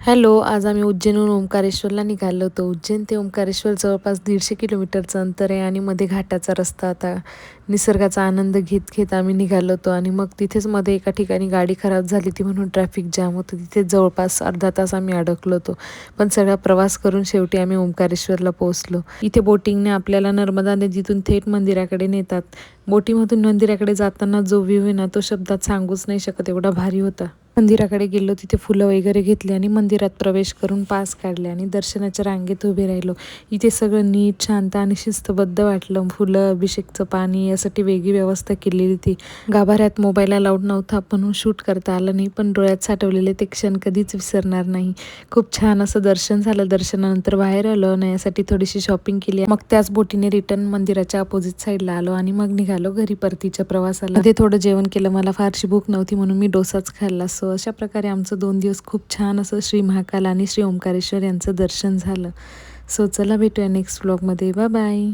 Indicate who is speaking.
Speaker 1: Hello, आज आम्ही उज्जैनहून ओंकारेश्वरला निघालो होतो. उज्जैन ते ओंकारेश्वर जवळपास 150 किलोमीटरचं अंतर आहे आणि मध्ये घाटाचा रस्ता. आता निसर्गाचा आनंद घेत घेत आम्ही निघालो होतो आणि मग तिथेच मध्ये एका ठिकाणी गाडी खराब झाली ती म्हणून ट्रॅफिक जाम होतं. तिथेच जवळपास अर्धा तास आम्ही अडकलो होतो. पण सगळा प्रवास करून शेवटी आम्ही ओंकारेश्वरला पोहोचलो. इथे बोटिंगने आपल्याला नर्मदा नदीतून थेट मंदिराकडे नेतात. बोटीमधून मंदिराकडे जाताना जो व्ह्यू आहे ना, तो शब्दात सांगूच नाही शकत, एवढा भारी होता. मंदिराकडे गेलो, तिथे फुलं वगैरे घेतली आणि मंदिरात प्रवेश करून पास काढले आणि दर्शनाच्या रांगेत उभे राहिलो. इथे सगळं नीट, शांत आणि शिस्तबद्ध वाटलं. फुलं, अभिषेकचं पाणी यासाठी वेगळी व्यवस्था केलेली होती. गाभाऱ्यात मोबाईल अलाउड नव्हता म्हणून शूट करता आलं नाही, पण डोळ्यात साठवलेले ते क्षण कधीच विसरणार नाही. खूप छान असं दर्शन झालं. दर्शनानंतर बाहेर आलो आणि यासाठी थोडीशी शॉपिंग केली. मग त्याच बोटीने रिटर्न मंदिराच्या अपोजिट साईडला आलो आणि मग निघालो घरी परतीच्या प्रवासाला. मध्ये थोडं जेवण केलं. मला फारशी भूक नव्हती म्हणून मी डोसाच खाल्ला. सो अशा प्रकारे आमचं 2 दिवस खूप छान असं श्री महाकाल आणि श्री ओंकारेश्वर यांचं दर्शन झालं. सो चला भेटूया नेक्स्ट व्लॉगमध्ये. Bye bye.